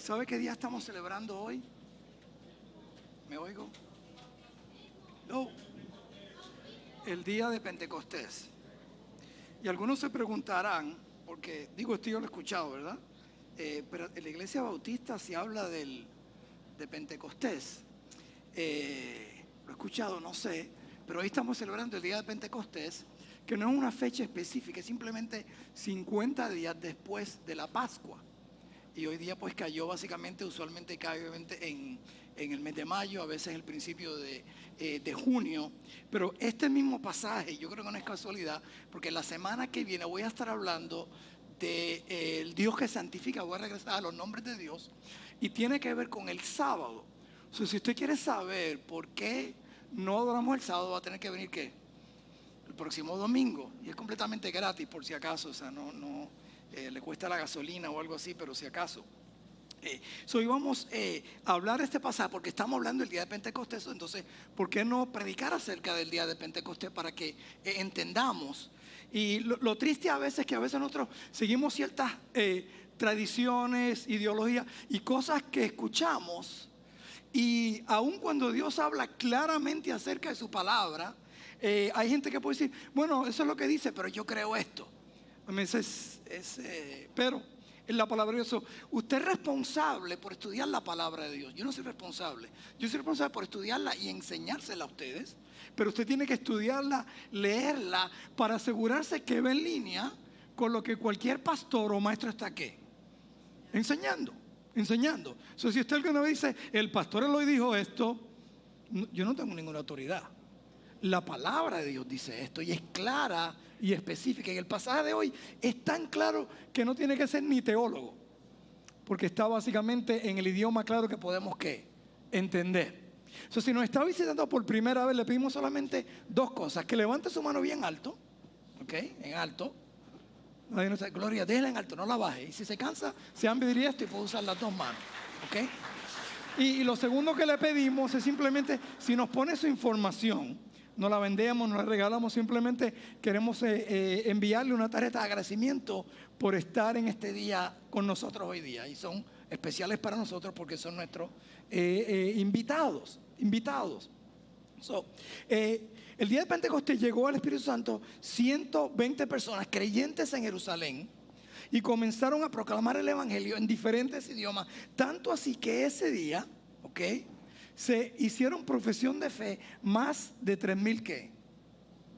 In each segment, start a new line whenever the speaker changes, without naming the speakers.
¿Sabe qué día estamos celebrando hoy? ¿Me oigo? No. El día de Pentecostés. Y algunos se preguntarán, porque digo, esto yo lo he escuchado, ¿verdad? Pero en la iglesia bautista se habla de Pentecostés. Lo he escuchado, no sé, pero hoy estamos celebrando el día de Pentecostés, que no es una fecha específica, es simplemente 50 días después de la Pascua. Y hoy día pues cayó básicamente, usualmente cae obviamente en el mes de mayo, a veces el principio de junio. Pero este mismo pasaje, yo creo que no es casualidad, porque la semana que viene voy a estar hablando del Dios que santifica, voy a regresar a los nombres de Dios, y tiene que ver con el sábado. O sea, si usted quiere saber por qué no adoramos el sábado, va a tener que venir ¿qué? El próximo domingo, y es completamente gratis por si acaso, o sea, no le cuesta la gasolina o algo así, pero si acaso. Hoy vamos a hablar de este pasaje porque estamos hablando del día de Pentecostés. Entonces, ¿por qué no predicar acerca del día de Pentecostés para que entendamos? Y lo triste a veces es que a veces nosotros seguimos ciertas tradiciones, ideologías y cosas que escuchamos, y aun cuando Dios habla claramente acerca de su palabra, hay gente que puede decir, bueno, eso es lo que dice, pero yo creo esto. Pero en la palabra de Dios, usted es responsable por estudiar la palabra de Dios. Yo no soy responsable. Yo soy responsable por estudiarla y enseñársela a ustedes. Pero usted tiene que estudiarla, leerla, para asegurarse que va en línea con lo que cualquier pastor o maestro está aquí enseñando. Si usted alguna vez dice, el pastor Eloy dijo esto, yo no tengo ninguna autoridad. La palabra de Dios dice esto y es clara y específica. Y el pasaje de hoy es tan claro que no tiene que ser ni teólogo, porque está básicamente en el idioma claro que podemos entender. Si nos está visitando por primera vez, le pedimos solamente dos cosas: que levante su mano bien alto, ¿ok? En alto. Gloria, déjela en alto, no la baje. Y si se cansa, sea ambidiestro y puede usar las dos manos, ¿ok? Y lo segundo que le pedimos es simplemente, si nos pone su información, no la vendemos, no la regalamos, simplemente queremos enviarle una tarjeta de agradecimiento por estar en este día con nosotros hoy día. Y son especiales para nosotros porque son nuestros invitados. El día de Pentecostés llegó al Espíritu Santo 120 personas creyentes en Jerusalén y comenzaron a proclamar el Evangelio en diferentes idiomas, tanto así que ese día, ¿ok?, se hicieron profesión de fe más de 3,000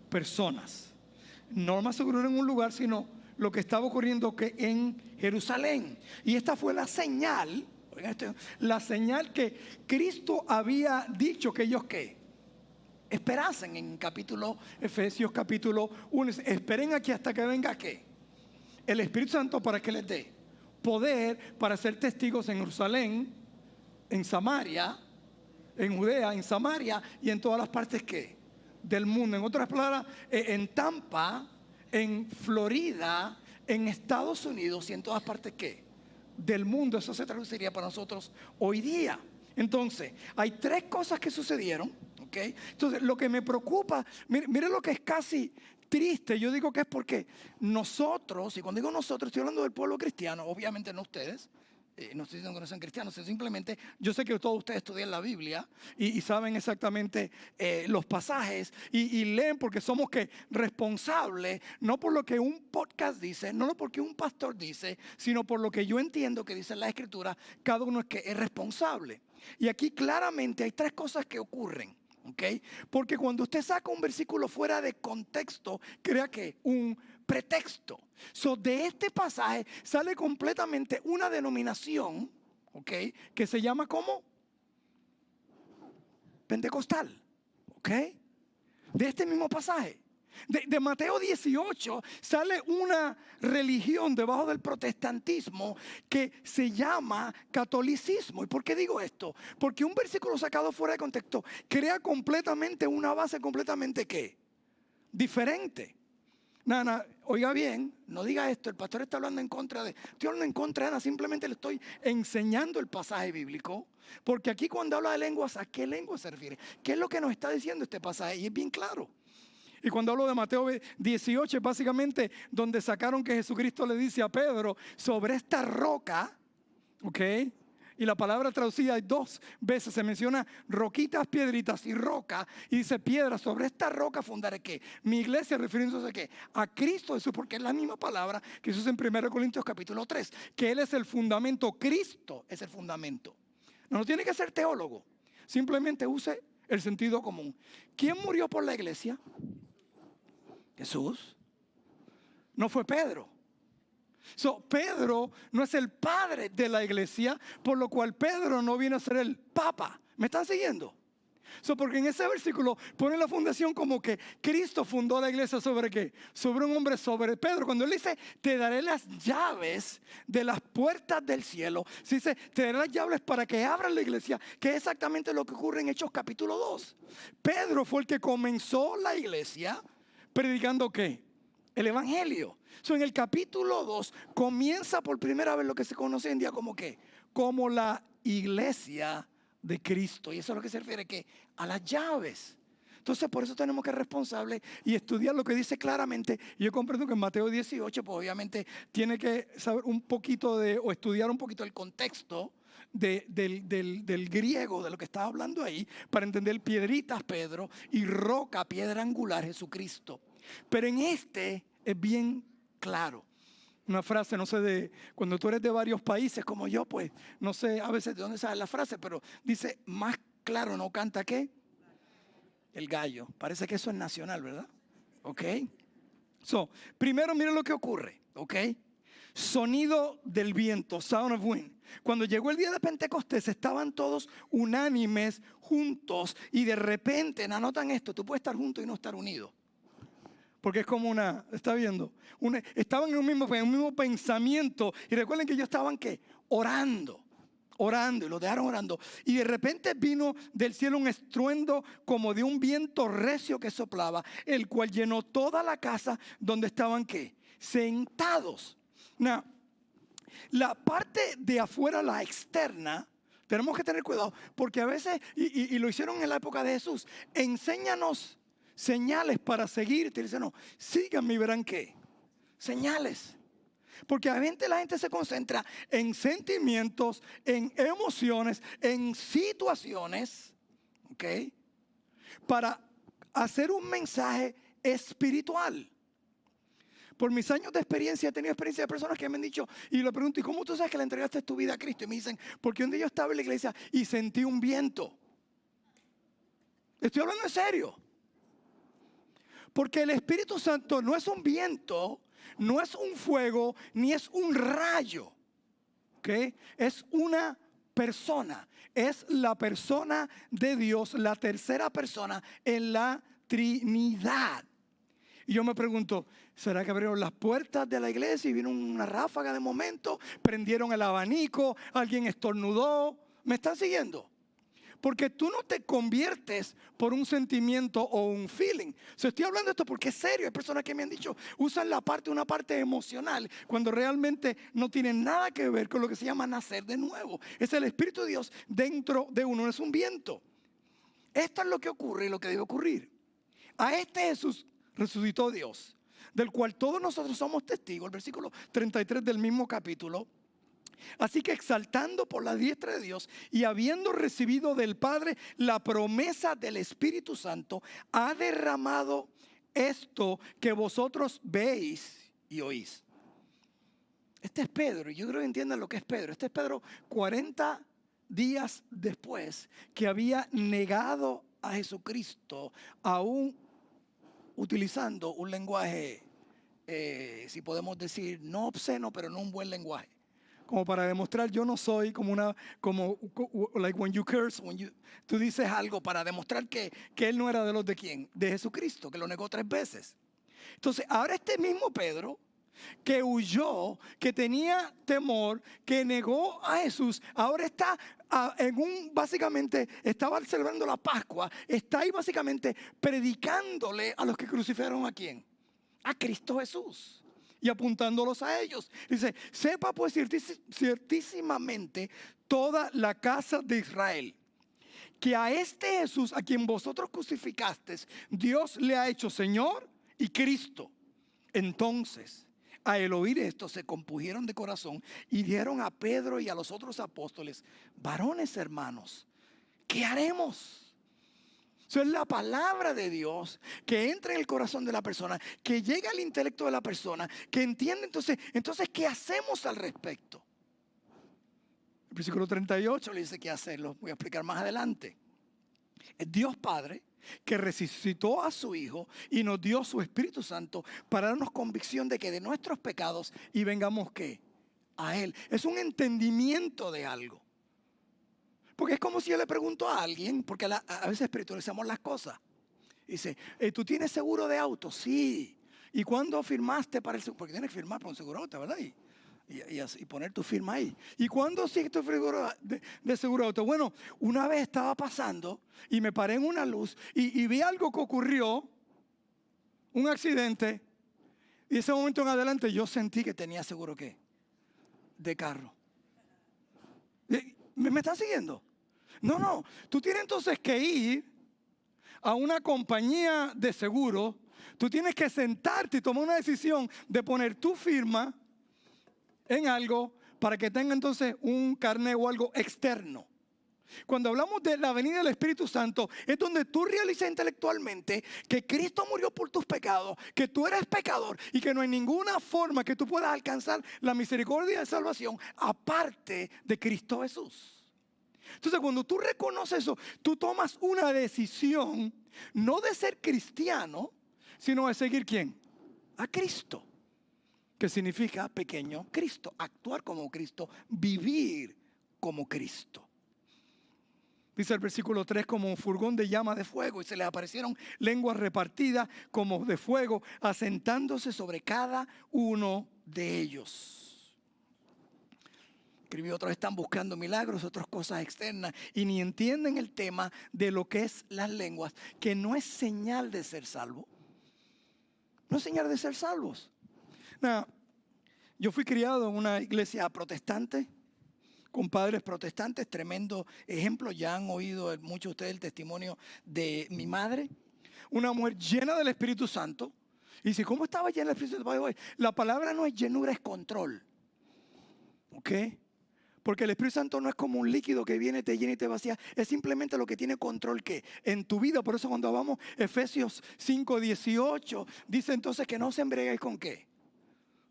personas. No más seguro en un lugar, sino lo que estaba ocurriendo que en Jerusalén. Y esta fue la señal, la señal que Cristo había dicho que ellos esperasen en Efesios capítulo 1. Esperen aquí hasta que venga el Espíritu Santo, para que les dé poder para ser testigos en Jerusalén, en Samaria, en Judea, en Samaria y en todas las partes del mundo. En otras palabras, en Tampa, en Florida, en Estados Unidos y en todas partes del mundo. Eso se traduciría para nosotros hoy día. Entonces, hay tres cosas que sucedieron, ¿ok? Entonces, lo que me preocupa, mire lo que es casi triste. Yo digo que es porque nosotros, y cuando digo nosotros, estoy hablando del pueblo cristiano, obviamente no ustedes. No estoy diciendo que no sean cristianos, simplemente yo sé que todos ustedes estudian la Biblia y saben exactamente los pasajes y leen, porque somos responsables, no por lo que un podcast dice, no porque un pastor dice, sino por lo que yo entiendo que dice la Escritura. Cada uno es responsable. Y aquí claramente hay tres cosas que ocurren, ¿ok? Porque cuando usted saca un versículo fuera de contexto, crea un pretexto. De este pasaje sale completamente una denominación, ¿ok?, que se llama ¿cómo? Pentecostal, ¿ok? De este mismo pasaje. De Mateo 18 sale una religión debajo del protestantismo que se llama catolicismo. ¿Y por qué digo esto? Porque un versículo sacado fuera de contexto crea completamente una base completamente diferente. Nana, oiga bien, no diga esto, el pastor está hablando en contra de... Estoy hablando en contra de nada, simplemente le estoy enseñando el pasaje bíblico. Porque aquí cuando habla de lenguas, ¿a qué lengua se refiere? ¿Qué es lo que nos está diciendo este pasaje? Y es bien claro. Y cuando hablo de Mateo 18, es básicamente donde sacaron que Jesucristo le dice a Pedro, sobre esta roca, ¿ok?, Y la palabra traducida hay 2 veces. Se menciona roquitas, piedritas y roca. Y dice piedra, sobre esta roca fundaré ¿qué? Mi iglesia, refiriéndose a ¿qué? A Cristo Jesús, porque es la misma palabra que Jesús en 1 Corintios capítulo 3. Que Él es el fundamento, Cristo es el fundamento. No tiene que ser teólogo. Simplemente use el sentido común. ¿Quién murió por la iglesia? Jesús. No fue Pedro. Pedro no es el padre de la iglesia, por lo cual Pedro no viene a ser el papa. ¿Me están siguiendo? Porque en ese versículo pone la fundación como que Cristo fundó la iglesia sobre ¿qué? Sobre un hombre, sobre Pedro. Cuando él dice, te daré las llaves de las puertas del cielo, se dice, te daré las llaves para que abran la iglesia, que es exactamente lo que ocurre en Hechos capítulo 2. Pedro fue el que comenzó la iglesia predicando ¿qué? El evangelio. En el capítulo 2 comienza por primera vez lo que se conoce hoy en día como ¿qué? Como la iglesia de Cristo. Y eso es lo que se refiere ¿qué? A las llaves. Entonces por eso tenemos que ser responsables y estudiar lo que dice claramente. Y yo comprendo que en Mateo 18 pues obviamente tiene que saber un poquito o estudiar un poquito el contexto del griego, de lo que estaba hablando ahí, para entender piedritas Pedro y roca, piedra angular Jesucristo. Pero en este es bien claro. Una frase, no sé, cuando tú eres de varios países como yo, pues no sé a veces de dónde sale la frase, pero dice, más claro no canta ¿qué? El gallo. Parece que eso es nacional, ¿verdad? ¿Ok? Primero miren lo que ocurre, ¿ok? Sonido del viento, sound of wind. Cuando llegó el día de Pentecostés estaban todos unánimes, juntos, y de repente, anotan esto, tú puedes estar junto y no estar unido. Porque es como ¿está viendo? Estaban en un mismo pensamiento. Y recuerden que ellos estaban ¿qué? Orando y los dejaron orando. Y de repente vino del cielo un estruendo como de un viento recio que soplaba, el cual llenó toda la casa donde estaban ¿qué? Sentados. La parte de afuera, la externa, tenemos que tener cuidado. Porque a veces, y lo hicieron en la época de Jesús, enséñanos señales para seguir. Te dicen, no, síganme y verán qué. Señales. Porque la gente se concentra en sentimientos, en emociones, en situaciones, ¿ok? Para hacer un mensaje espiritual. Por mis años de experiencia, he tenido experiencia de personas que me han dicho, y le pregunto, ¿y cómo tú sabes que le entregaste tu vida a Cristo? Y me dicen, porque un día yo estaba en la iglesia y sentí un viento. Estoy hablando en serio. Porque el Espíritu Santo no es un viento, no es un fuego, ni es un rayo. ¿Okay? Es una persona. Es la persona de Dios, la tercera persona en la Trinidad. Y yo me pregunto, ¿será que abrieron las puertas de la iglesia y vino una ráfaga de momento? ¿Prendieron el abanico? ¿Alguien estornudó? ¿Me están siguiendo? Porque tú no te conviertes por un sentimiento o un feeling. Estoy hablando de esto porque es serio. Hay personas que me han dicho, usan una parte emocional, cuando realmente no tiene nada que ver con lo que se llama nacer de nuevo. Es el Espíritu de Dios dentro de uno, no es un viento. Esto es lo que ocurre y lo que debe ocurrir. A este Jesús resucitó Dios, del cual todos nosotros somos testigos. El versículo 33 del mismo capítulo. Así que exaltando por la diestra de Dios y habiendo recibido del Padre la promesa del Espíritu Santo, ha derramado esto que vosotros veis y oís. Este es Pedro, y yo creo que entiendan lo que es Pedro. Este es Pedro 40 días después que había negado a Jesucristo, aún utilizando un lenguaje, si podemos decir, no obsceno, pero no un buen lenguaje. Como para demostrar, yo no soy like when you curse, tú dices algo para demostrar que él no era de los de quién, de Jesucristo, que lo negó 3 veces. Entonces, ahora este mismo Pedro, que huyó, que tenía temor, que negó a Jesús, ahora está básicamente, estaba celebrando la Pascua, está ahí básicamente predicándole a los que crucificaron a quién, a Cristo Jesús. Y apuntándolos a ellos. Dice, sepa pues ciertísimamente toda la casa de Israel, que a este Jesús a quien vosotros crucificasteis, Dios le ha hecho Señor y Cristo. Entonces, al oír esto, se compungieron de corazón y dijeron a Pedro y a los otros apóstoles: varones hermanos, ¿qué haremos? Eso es la palabra de Dios que entra en el corazón de la persona, que llega al intelecto de la persona, que entiende entonces ¿qué hacemos al respecto? El versículo 38 le dice qué hacerlo. Voy a explicar más adelante. Es Dios Padre que resucitó a su Hijo y nos dio su Espíritu Santo para darnos convicción de que de nuestros pecados y vengamos ¿qué? A Él. Es un entendimiento de algo. Porque es como si yo le pregunto a alguien, porque a veces espiritualizamos las cosas. Dice, ¿tú tienes seguro de auto? Sí. ¿Y cuándo firmaste para el seguro? Porque tienes que firmar para un seguro de auto, ¿verdad? Y poner tu firma ahí. ¿Y cuándo sí tu seguro de seguro de auto? Bueno, una vez estaba pasando y me paré en una luz y vi algo que ocurrió, un accidente, y ese momento en adelante yo sentí que tenía seguro ¿qué? De carro. ¿Me están siguiendo? No, tú tienes entonces que ir a una compañía de seguro, tú tienes que sentarte y tomar una decisión de poner tu firma en algo para que tenga entonces un carné o algo externo. Cuando hablamos de la venida del Espíritu Santo, es donde tú realizas intelectualmente que Cristo murió por tus pecados, que tú eres pecador y que no hay ninguna forma que tú puedas alcanzar la misericordia de salvación aparte de Cristo Jesús. Entonces, cuando tú reconoces eso, tú tomas una decisión no de ser cristiano, sino de seguir ¿quién? A Cristo. Que significa pequeño Cristo, actuar como Cristo, vivir como Cristo. Dice el versículo 3, como un furgón de llama de fuego, y se les aparecieron lenguas repartidas como de fuego, asentándose sobre cada uno de ellos. Escribió: otros están buscando milagros, otras cosas externas, y ni entienden el tema de lo que es las lenguas, que no es señal de ser salvo. No es señal de ser salvos. Yo fui criado en una iglesia protestante, con padres protestantes, tremendo ejemplo. Ya han oído muchos de ustedes el testimonio de mi madre, una mujer llena del Espíritu Santo. Y dice, ¿cómo estaba llena del Espíritu Santo? La palabra no es llenura, es control. ¿Ok? Porque el Espíritu Santo no es como un líquido que viene, te llena y te vacía. Es simplemente lo que tiene control ¿qué? En tu vida. Por eso cuando vamos Efesios 5:18, dice entonces que no se embriaguéis ¿con qué?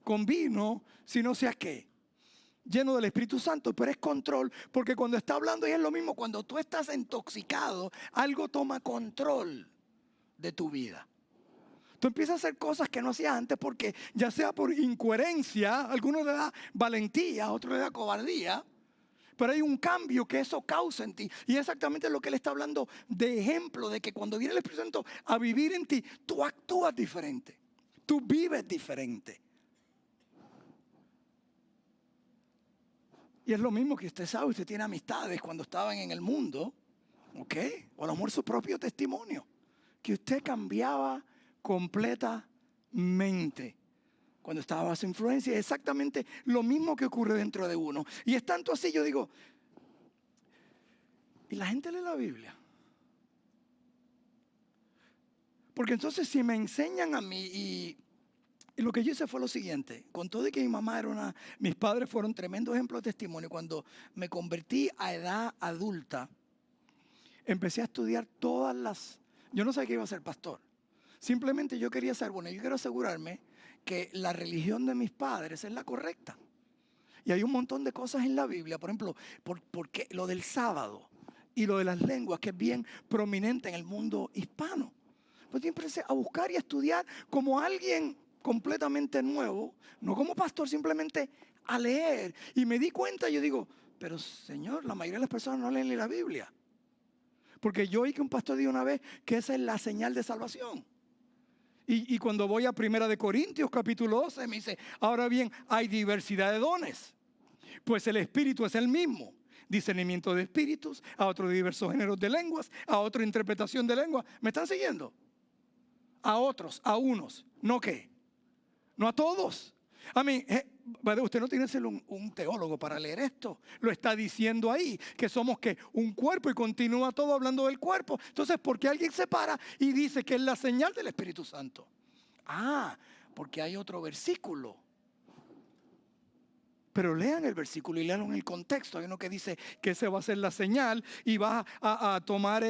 Con vino, sino sea ¿qué? Lleno del Espíritu Santo. Pero es control, porque cuando está hablando y es lo mismo, cuando tú estás intoxicado, algo toma control de tu vida. Tú empiezas a hacer cosas que no hacías antes porque ya sea por incoherencia, a algunos le da valentía, a otros le da cobardía, pero hay un cambio que eso causa en ti. Y es exactamente lo que él está hablando de ejemplo, de que cuando viene el Espíritu Santo a vivir en ti, tú actúas diferente, tú vives diferente. Y es lo mismo que usted sabe, usted tiene amistades cuando estaban en el mundo, ¿ok? O a lo mejor su propio testimonio, que usted cambiaba completamente cuando estaba bajo su influencia. Es exactamente lo mismo que ocurre dentro de uno. Y es tanto así, yo digo, ¿y la gente lee la Biblia? Porque entonces si me enseñan a mí y lo que yo hice fue lo siguiente, con todo de que mi mamá era mis padres fueron tremendos ejemplos de testimonio. Cuando me convertí a edad adulta, empecé a estudiar yo no sabía que iba a ser pastor. Simplemente yo quería saber, yo quiero asegurarme que la religión de mis padres es la correcta. Y hay un montón de cosas en la Biblia, por ejemplo, porque lo del sábado y lo de las lenguas, que es bien prominente en el mundo hispano. Pues yo empecé a buscar y a estudiar como alguien completamente nuevo, no como pastor, simplemente a leer. Y me di cuenta, yo digo, pero Señor, la mayoría de las personas no leen ni la Biblia. Porque yo oí que un pastor dijo una vez que esa es la señal de salvación. Y cuando voy a 1 Corintios capítulo 12 me dice, ahora bien, hay diversidad de dones, pues el Espíritu es el mismo. Discernimiento de espíritus, a otros diversos géneros de lenguas, a otra interpretación de lenguas. ¿Me están siguiendo? A otros, a unos, ¿no qué? No a todos. A mí, usted no tiene que ser un teólogo para leer esto. Lo está diciendo ahí, que somos ¿qué? Un cuerpo, y continúa todo hablando del cuerpo. Entonces, ¿por qué alguien se para y dice que es la señal del Espíritu Santo? Porque hay otro versículo Pero lean el versículo y lean en el contexto. Hay uno que dice que ese va a ser la señal y vas a tomar,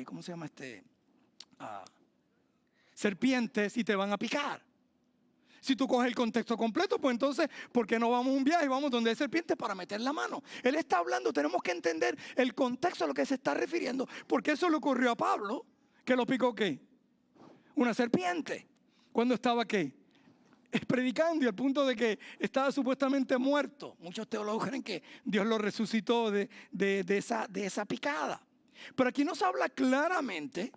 ¿cómo se llama serpientes y te van a picar. Si tú coges el contexto completo, pues entonces, ¿por qué no vamos a un viaje y vamos donde hay serpientes para meter la mano? Él está hablando, tenemos que entender el contexto a lo que se está refiriendo, porque eso le ocurrió a Pablo, que lo picó ¿qué? Una serpiente. Cuando estaba ¿qué? Predicando, y al punto de que estaba supuestamente muerto. Muchos teólogos creen que Dios lo resucitó de esa picada. Pero aquí nos habla claramente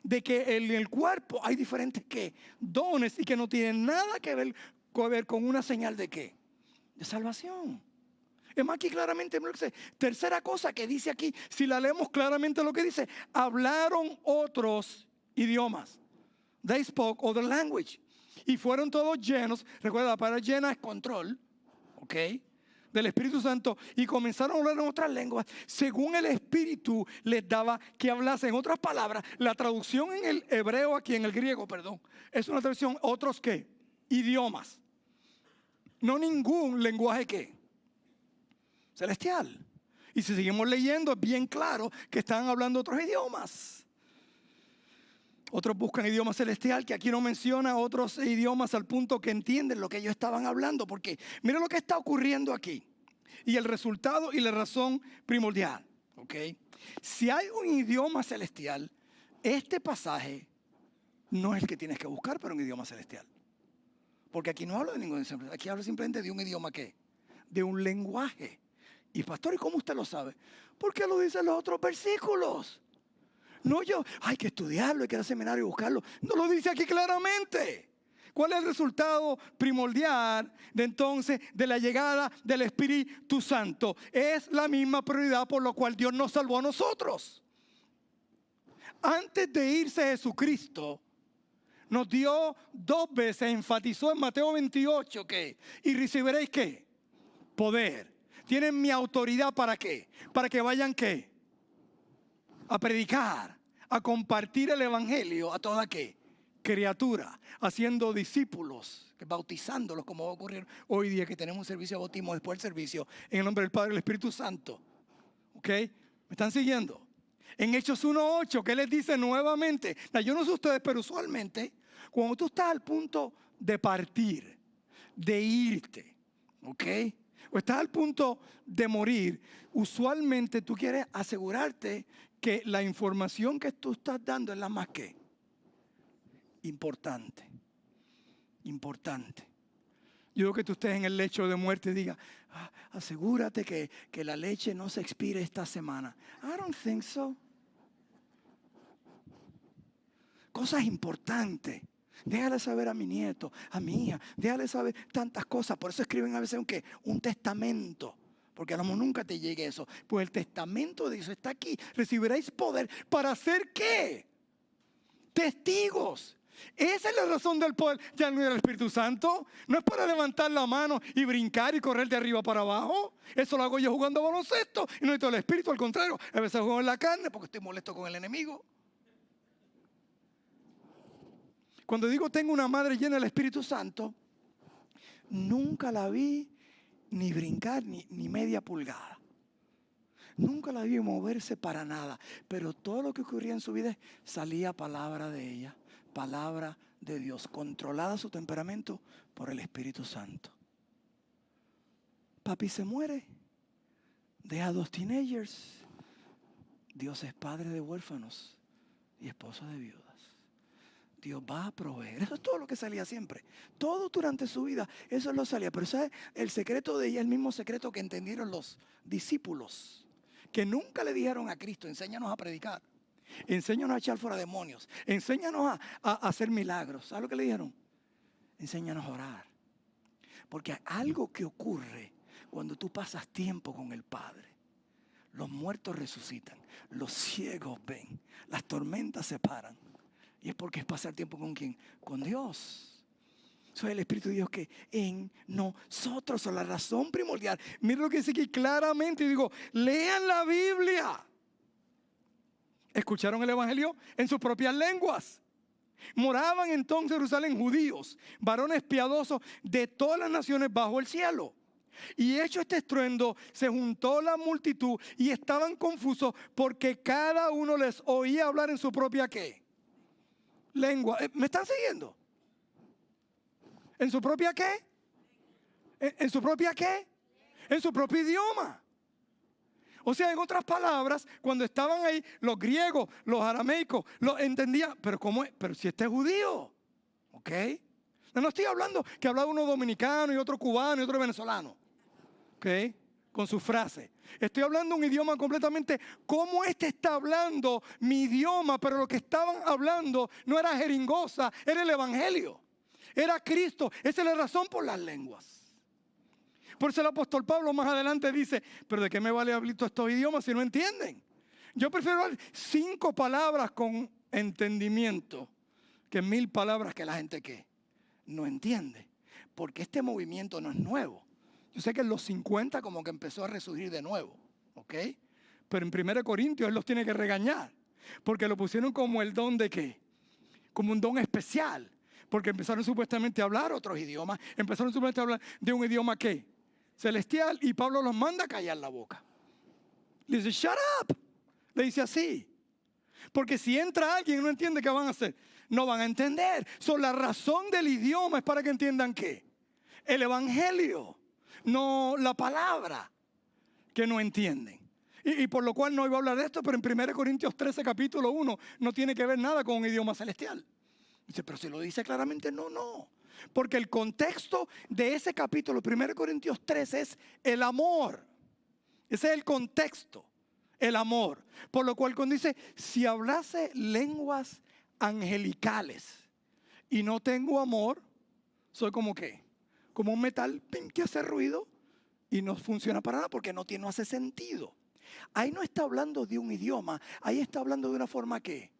de que en el cuerpo hay diferentes ¿qué? Dones, y que no tienen nada que ver con una señal de ¿qué? De salvación. Es más, aquí claramente, tercera cosa que dice aquí, si la leemos claramente lo que dice, hablaron otros idiomas. They spoke other language. Y fueron todos llenos, recuerda, la palabra llena es control, ¿ok? Del Espíritu Santo, y comenzaron a hablar en otras lenguas según el Espíritu les daba que hablasen. En otras palabras, la traducción en el hebreo aquí, en el griego, perdón, es una traducción, otros ¿qué? Idiomas. No ningún lenguaje ¿qué? Celestial. Y si seguimos leyendo, es bien claro que están hablando otros idiomas. Otros buscan idioma celestial, que aquí no menciona otros idiomas al punto que entienden lo que ellos estaban hablando. Porque mira lo que está ocurriendo aquí. Y el resultado y la razón primordial. ¿Okay? Si hay un idioma celestial, este pasaje no es el que tienes que buscar, pero un idioma celestial. Porque aquí no hablo de ningún idioma celestial. Aquí hablo simplemente de un idioma ¿qué? De un lenguaje. Y pastor, ¿y cómo usted lo sabe? Porque lo dicen los otros versículos. No hay que estudiarlo, hay que ir al seminario y buscarlo. No lo dice aquí claramente. ¿Cuál es el resultado primordial de la llegada del Espíritu Santo? Es la misma prioridad por la cual Dios nos salvó a nosotros. Antes de irse Jesucristo, nos dio 2 veces, enfatizó en Mateo 28 que, y recibiréis ¿qué? Poder. Tienen mi autoridad ¿para qué? Para que vayan ¿qué? A predicar, a compartir el evangelio a toda ¿qué? Criatura, haciendo discípulos, bautizándolos, como va a ocurrir hoy día que tenemos un servicio de bautismo después del servicio, en el nombre del Padre y del Espíritu Santo. ¿Ok? ¿Me están siguiendo? En Hechos 1:8, ¿qué les dice nuevamente? Yo no sé ustedes, pero usualmente, cuando tú estás al punto de partir, de irte, ¿ok? O estás al punto de morir, usualmente tú quieres asegurarte que la información que tú estás dando es la más que importante. Yo creo que tú estés en el lecho de muerte y digas, asegúrate que la leche no se expire esta semana. I don't think so. Cosas importantes. Déjale saber a mi nieto, a mi hija, déjale saber tantas cosas. Por eso escriben a veces un testamento. Porque a lo mejor nunca te llegue eso. Pues el testamento de Dios está aquí. Recibiréis poder para hacer ¿qué? Testigos. Esa es la razón del poder del Espíritu Santo. No es para levantar la mano y brincar y correr de arriba para abajo. Eso lo hago yo jugando baloncesto. Y no necesito el Espíritu, al contrario. A veces juego en la carne porque estoy molesto con el enemigo. Cuando digo tengo una madre llena del Espíritu Santo, nunca la vi ni brincar ni media pulgada. Nunca la vi moverse para nada. Pero todo lo que ocurría en su vida salía palabra de ella. Palabra de Dios. Controlada su temperamento por el Espíritu Santo. Papi se muere. Deja 2 teenagers. Dios es padre de huérfanos y esposo de viudas. Dios va a proveer. Eso es todo lo que salía siempre. Todo durante su vida, eso lo salía. Pero ¿sabes? El secreto de ella, el mismo secreto que entendieron los discípulos, que nunca le dijeron a Cristo, enséñanos a predicar, enséñanos a echar fuera demonios, enséñanos a hacer milagros. ¿Sabes lo que le dijeron? Enséñanos a orar. Porque hay algo que ocurre cuando tú pasas tiempo con el Padre. Los muertos resucitan, los ciegos ven, las tormentas se paran. Y es porque es pasar tiempo con ¿quién? Con Dios. Soy el Espíritu de Dios que en nosotros es la razón primordial. Mira lo que dice aquí claramente. Y digo, lean la Biblia. Escucharon el Evangelio en sus propias lenguas. Moraban entonces en Jerusalén judíos, varones piadosos de todas las naciones bajo el cielo. Y hecho este estruendo, se juntó la multitud y estaban confusos porque cada uno les oía hablar en su propia ¿qué? Lengua. ¿Me están siguiendo? ¿En su propia qué? ¿En su propia qué? En su propio idioma. O sea, en otras palabras, cuando estaban ahí los griegos, los arameicos, los entendían, pero ¿cómo es? Pero si este es judío, ¿ok? No estoy hablando que hablaba uno dominicano y otro cubano y otro venezolano, ¿ok? Con su frase. Estoy hablando un idioma completamente, ¿cómo este está hablando mi idioma? Pero lo que estaban hablando no era jeringosa, era el evangelio. Era Cristo. Esa es la razón por las lenguas. Por eso el apóstol Pablo más adelante dice, pero ¿de qué me vale hablar todos estos idiomas si no entienden? Yo prefiero hablar 5 palabras con entendimiento que 1000 palabras que la gente ¿qué? No entiende. Porque este movimiento no es nuevo. Yo sé que en los 50 como que empezó a resurgir de nuevo, ¿ok? Pero en 1 Corintios él los tiene que regañar. Porque lo pusieron como el don de ¿qué? Como un don especial. Porque empezaron supuestamente a hablar otros idiomas. Empezaron supuestamente a hablar de un idioma ¿qué? Celestial, y Pablo los manda a callar la boca. Le dice, shut up. Le dice así. Porque si entra alguien y no entiende, ¿qué van a hacer? No van a entender. La razón del idioma es para que entiendan ¿qué? El evangelio, no la palabra que no entienden. Y por lo cual no iba a hablar de esto, pero en 1 Corintios 13, capítulo 1, no tiene que ver nada con un idioma celestial. Dice, pero si lo dice claramente, no. Porque el contexto de ese capítulo, 1 Corintios 13, es el amor. Ese es el contexto, el amor. Por lo cual cuando dice, si hablase lenguas angelicales y no tengo amor, soy como ¿qué? Como un metal que hace ruido y no funciona para nada porque no hace sentido. Ahí no está hablando de un idioma, ahí está hablando de una forma ¿qué?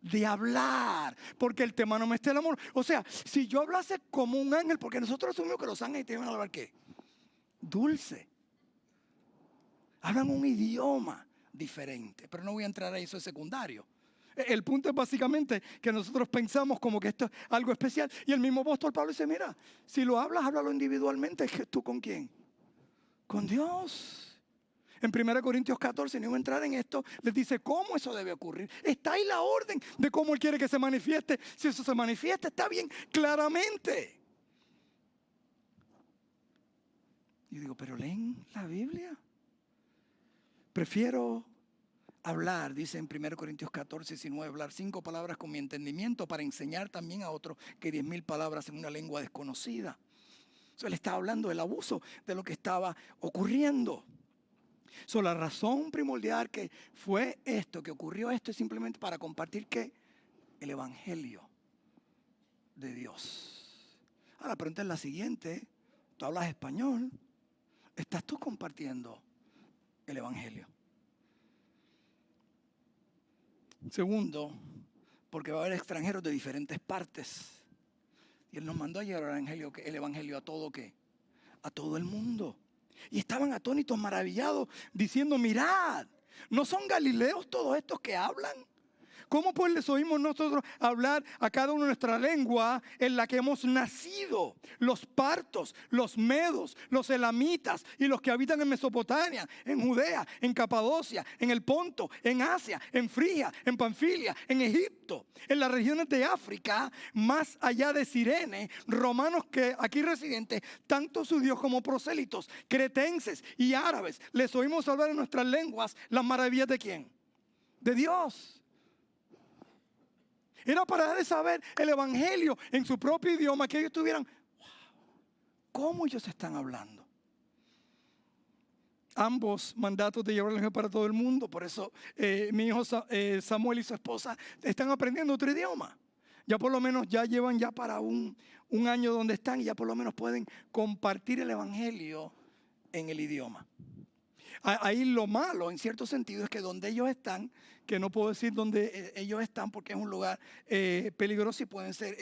De hablar, porque el tema no me está el amor. O sea, si yo hablase como un ángel, porque nosotros asumimos que los ángeles tienen que hablar ¿qué? Dulce. Hablan un idioma diferente, pero no voy a entrar a eso, es secundario. El punto es básicamente que nosotros pensamos como que esto es algo especial. Y el mismo apóstol Pablo dice, mira, si lo hablas, háblalo individualmente. ¿Tú con quién? Con Dios. En 1 Corintios 14, no voy a entrar en esto, les dice cómo eso debe ocurrir. Está ahí la orden de cómo Él quiere que se manifieste. Si eso se manifiesta, está bien, claramente. Y digo, pero leen la Biblia. Prefiero hablar, dice en 1 Corintios 14, 19, hablar 5 palabras con mi entendimiento para enseñar también a otros que 10,000 palabras en una lengua desconocida. Entonces, él estaba hablando del abuso, de lo que estaba ocurriendo. La razón primordial que fue esto, que ocurrió esto, es simplemente para compartir ¿qué? El evangelio de Dios. Ahora la pregunta es la siguiente. Tú hablas español. ¿Estás tú compartiendo el evangelio? Segundo, porque va a haber extranjeros de diferentes partes. Y Él nos mandó a llevar el evangelio a todo ¿qué? A todo el mundo. Y estaban atónitos, maravillados, diciendo, mirad, ¿no son galileos todos estos que hablan? ¿Cómo pues les oímos nosotros hablar a cada uno nuestra lengua en la que hemos nacido? Los partos, los medos, los elamitas y los que habitan en Mesopotamia, en Judea, en Capadocia, en el Ponto, en Asia, en Frigia, en Panfilia, en Egipto, en las regiones de África, más allá de Cirene, romanos que aquí residentes, tanto judíos como prosélitos, cretenses y árabes, les oímos hablar en nuestras lenguas las maravillas de ¿quién? De Dios. Era para darles saber el evangelio en su propio idioma, que ellos tuvieran, wow, ¿cómo ellos están hablando? Ambos mandatos de llevar el evangelio para todo el mundo. Por eso mi hijo Samuel y su esposa están aprendiendo otro idioma. Ya por lo menos ya llevan ya para un año donde están y ya por lo menos pueden compartir el evangelio en el idioma. Ahí lo malo, en cierto sentido, es que donde ellos están, que no puedo decir donde ellos están porque es un lugar peligroso y pueden ser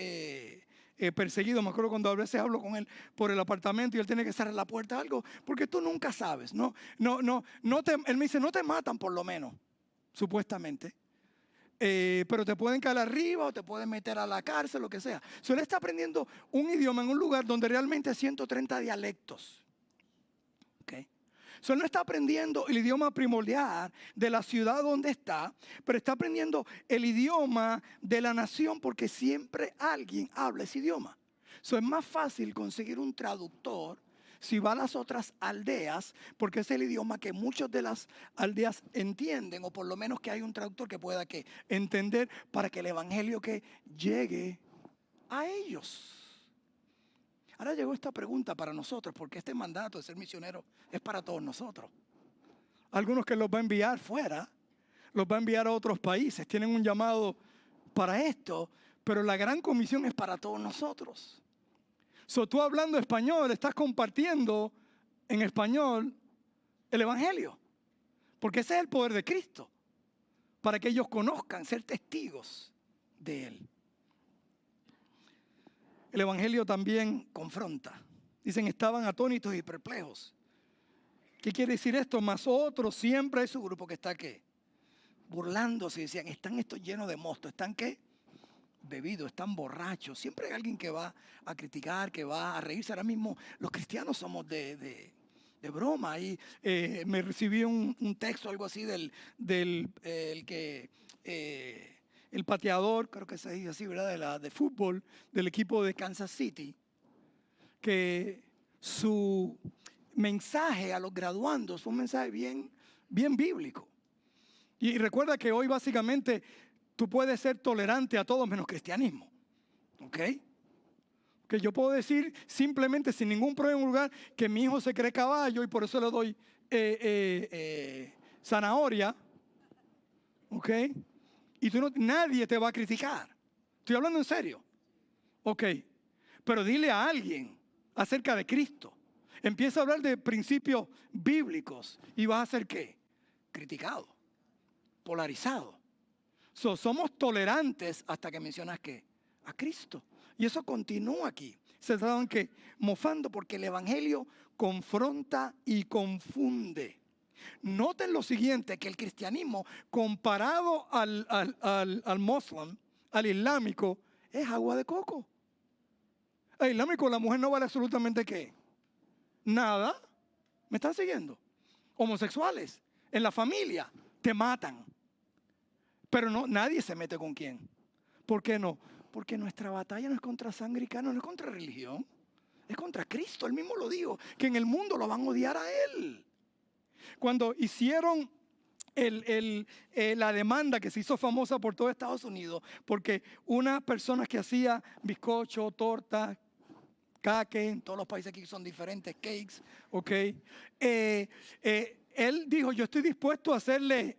perseguidos. Me acuerdo cuando a veces hablo con él por el apartamento y él tiene que cerrar la puerta o algo, porque tú nunca sabes. Él me dice, no te matan por lo menos, supuestamente. pero te pueden caer arriba o te pueden meter a la cárcel, lo que sea. So, él está aprendiendo un idioma en un lugar donde realmente hay 130 dialectos. ¿Okay? So, él no está aprendiendo el idioma primordial de la ciudad donde está, pero está aprendiendo el idioma de la nación porque siempre alguien habla ese idioma. So, es más fácil conseguir un traductor si va a las otras aldeas, porque es el idioma que muchas de las aldeas entienden, o por lo menos que hay un traductor que pueda entender para que el evangelio que llegue a ellos. Ahora llegó esta pregunta para nosotros, porque este mandato de ser misionero es para todos nosotros. Algunos que los va a enviar fuera, los va a enviar a otros países, tienen un llamado para esto, pero la gran comisión es para todos nosotros. So, tú hablando español, estás compartiendo en español el evangelio, porque ese es el poder de Cristo, para que ellos conozcan, ser testigos de él. El evangelio también confronta. Dicen, estaban atónitos y perplejos. ¿Qué quiere decir esto? Más otros, siempre hay su grupo que está, ¿qué? Burlándose, decían, están estos llenos de mosto, ¿están qué? Bebidos, están borrachos. Siempre hay alguien que va a criticar, que va a reírse. Ahora mismo los cristianos somos de broma. Y me recibí un texto, algo así, el pateador, creo que se dice así, ¿verdad? De fútbol, del equipo de Kansas City, que su mensaje a los graduandos fue un mensaje bien bíblico. Y recuerda que hoy básicamente tú puedes ser tolerante a todo menos cristianismo. ¿Ok? Que yo puedo decir simplemente sin ningún problema en un lugar que mi hijo se cree caballo y por eso le doy zanahoria. ¿Ok? Y nadie te va a criticar. Estoy hablando en serio. Ok. Pero dile a alguien acerca de Cristo. Empieza a hablar de principios bíblicos y vas a ser ¿qué? Criticado. Polarizado. Somos tolerantes hasta que mencionas ¿qué? A Cristo. Y eso continúa aquí. Se estaban ¿qué? Mofando porque el evangelio confronta y confunde. Noten lo siguiente, que el cristianismo comparado al musulmán, al islámico, es agua de coco. El islámico, la mujer no vale absolutamente ¿qué? Nada. ¿Me están siguiendo? Homosexuales, en la familia, te matan. Pero no, nadie se mete con quién. ¿Por qué no? Porque nuestra batalla no es contra sangre y carne, no es contra religión. Es contra Cristo. Él mismo lo dijo, que en el mundo lo van a odiar a Él. Cuando hicieron la demanda que se hizo famosa por todo Estados Unidos, porque unas personas que hacía bizcocho, torta, cake, en todos los países aquí son diferentes, cakes, ¿ok? Él dijo, yo estoy dispuesto a hacerle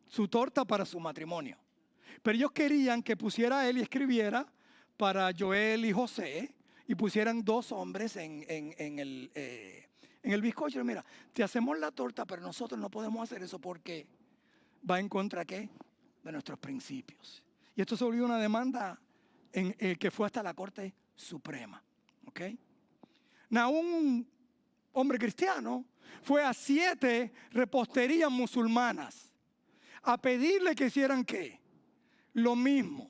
su torta para su matrimonio. Pero ellos querían que pusiera a él y escribiera para Joel y José y pusieran dos hombres en el bizcocho. Mira, te hacemos la torta, pero nosotros no podemos hacer eso porque va en contra ¿qué? De nuestros principios. Y esto se volvió una demanda que fue hasta la Corte Suprema. ¿Ok? Un hombre cristiano fue a 7 reposterías musulmanas a pedirle que hicieran ¿qué? Lo mismo.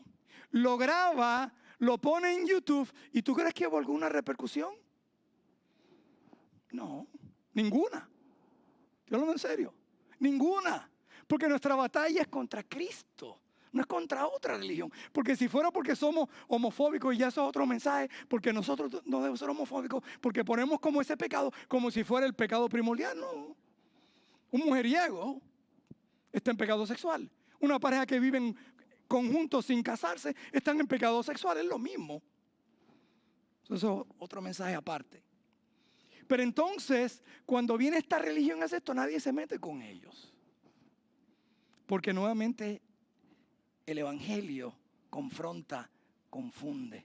Lo graba, lo pone en YouTube. ¿Y tú crees que hubo alguna repercusión? No, ninguna. Yo lo digo en serio. Ninguna. Porque nuestra batalla es contra Cristo. No es contra otra religión. Porque si fuera porque somos homofóbicos, y ya eso es otro mensaje, porque nosotros no debemos ser homofóbicos, porque ponemos como ese pecado, como si fuera el pecado primordial. No. Un mujeriego está en pecado sexual. Una pareja que viven conjuntos sin casarse están en pecado sexual. Es lo mismo. Eso es otro mensaje aparte. Pero entonces, cuando viene esta religión, hace esto, nadie se mete con ellos. Porque nuevamente el evangelio confronta, confunde.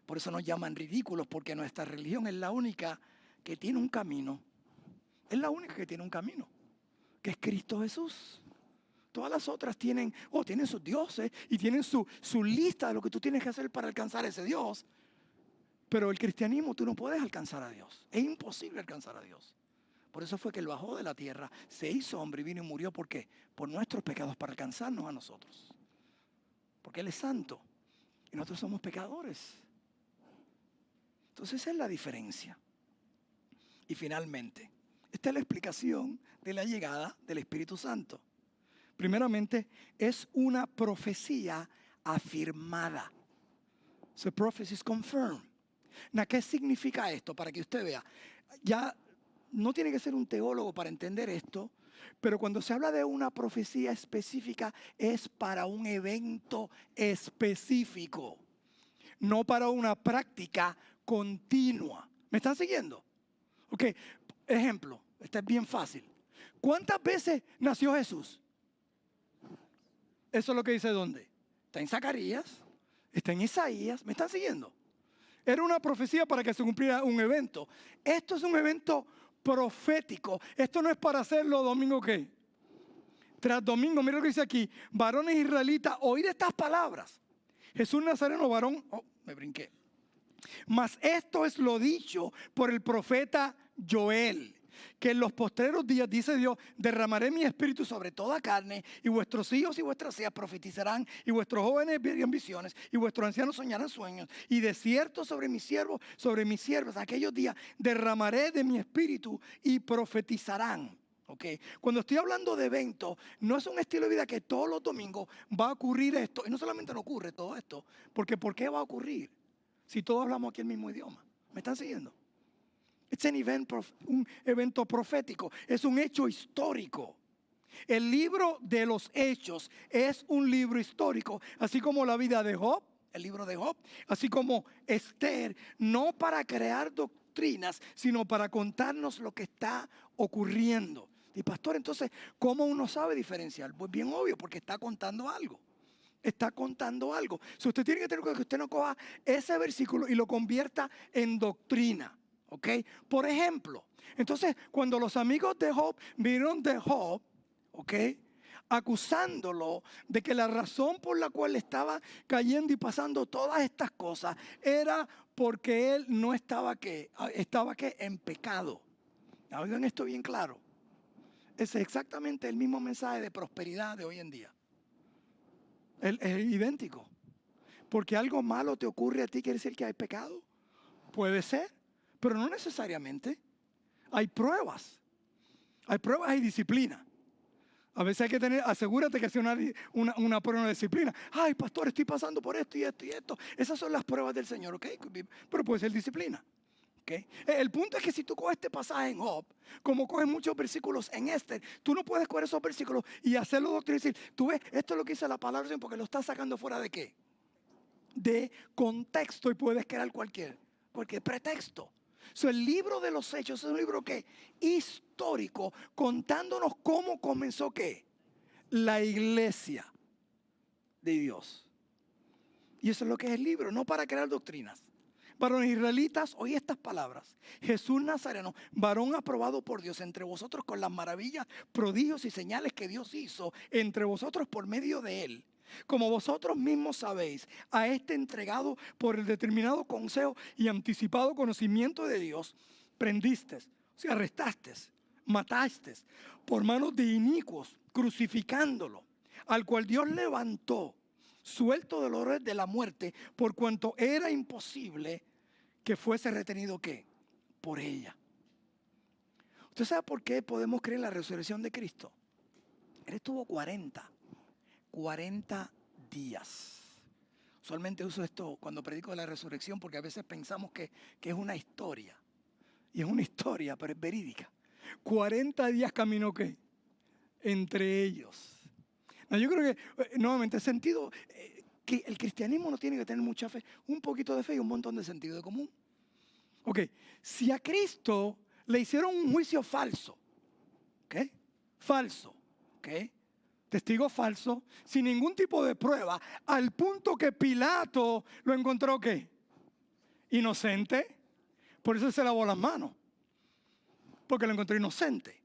Por eso nos llaman ridículos, porque nuestra religión es la única que tiene un camino. Es la única que tiene un camino, que es Cristo Jesús. Todas las otras tienen sus dioses y tienen su lista de lo que tú tienes que hacer para alcanzar ese Dios. Pero el cristianismo tú no puedes alcanzar a Dios. Es imposible alcanzar a Dios. Por eso fue que Él bajó de la tierra, se hizo hombre y vino y murió. ¿Por qué? Por nuestros pecados, para alcanzarnos a nosotros. porque Él es santo y nosotros somos pecadores. Entonces esa es la diferencia. Y finalmente, esta es la explicación de la llegada del Espíritu Santo. Primeramente, es una profecía afirmada. So prophecy is confirmed. ¿Qué significa esto? Para que usted vea. Ya no tiene que ser un teólogo para entender esto, pero cuando se habla de una profecía específica es para un evento específico, no para una práctica continua. ¿Me están siguiendo? Ok, ejemplo, este es bien fácil. ¿Cuántas veces nació Jesús? Eso es lo que dice ¿dónde? Está en Zacarías, está en Isaías. ¿Me están siguiendo? Era una profecía para que se cumpliera un evento. Esto es un evento profético. Esto no es para hacerlo domingo ¿qué? Tras domingo, mira lo que dice aquí. Varones israelitas, oíd estas palabras. Jesús Nazareno, varón, me brinqué. Mas esto es lo dicho por el profeta Joel, que en los postreros días, dice Dios, derramaré mi espíritu sobre toda carne, y vuestros hijos y vuestras hijas profetizarán, y vuestros jóvenes verán visiones, y vuestros ancianos soñarán sueños, y de cierto sobre mis siervos, sobre mis siervas, aquellos días derramaré de mi espíritu y profetizarán. Okay. Cuando estoy hablando de eventos, no es un estilo de vida que todos los domingos va a ocurrir esto, y no solamente no ocurre todo esto, porque ¿por qué va a ocurrir? Si todos hablamos aquí el mismo idioma. ¿Me están siguiendo? Es un evento profético, es un hecho histórico. El libro de los Hechos es un libro histórico, así como la vida de Job, el libro de Job, así como Esther, no para crear doctrinas, sino para contarnos lo que está ocurriendo. Y pastor, entonces, ¿cómo uno sabe diferenciar? Pues bien obvio, porque está contando algo. Está contando algo. Si usted tiene que tener cuidado que usted no coja ese versículo y lo convierta en doctrina. ¿Ok? Por ejemplo, entonces cuando los amigos de Job vinieron de Job, ¿ok? Acusándolo de que la razón por la cual estaba cayendo y pasando todas estas cosas era porque él no estaba en pecado. Oigan esto bien claro. Es exactamente el mismo mensaje de prosperidad de hoy en día. Es idéntico. Porque algo malo te ocurre a ti, ¿quiere decir que hay pecado? Puede ser, pero no necesariamente. Hay pruebas y disciplina. A veces hay que asegúrate que sea una prueba de disciplina. Ay, pastor, estoy pasando por esto y esto y esto. Esas son las pruebas del Señor, ¿ok? Pero puede ser disciplina. ¿Okay? El punto es que si tú coges este pasaje en Job, como coges muchos versículos en Esther, tú no puedes coger esos versículos y hacerlo doctrina y decir, tú ves, esto es lo que dice la palabra del Señor porque lo estás sacando fuera de ¿qué? De contexto y puedes crear cualquier pretexto. El libro de los Hechos es un libro que histórico, contándonos cómo comenzó ¿qué? La iglesia de Dios. Y eso es lo que es el libro, no para crear doctrinas. Varones israelitas, oí estas palabras. Jesús Nazareno, varón aprobado por Dios entre vosotros con las maravillas, prodigios y señales que Dios hizo entre vosotros por medio de él. Como vosotros mismos sabéis, a este entregado por el determinado consejo y anticipado conocimiento de Dios, prendisteis, o sea, arrestasteis, matasteis por manos de inicuos, crucificándolo, al cual Dios levantó, suelto del horror de la muerte, por cuanto era imposible que fuese retenido ¿qué? Por ella. ¿Usted sabe por qué podemos creer en la resurrección de Cristo? Él estuvo 40 días. Usualmente uso esto cuando predico de la resurrección porque a veces pensamos que es una historia. Y es una historia, pero es verídica. 40 días caminó ¿qué? Entre ellos. No, yo creo que, nuevamente, el sentido que el cristianismo no tiene que tener mucha fe, un poquito de fe y un montón de sentido de común. Ok, si a Cristo le hicieron un juicio falso, ¿ok? Falso, ¿ok? Testigo falso, sin ningún tipo de prueba, al punto que Pilato lo encontró ¿qué? Inocente. Por eso se lavó las manos, porque lo encontró inocente.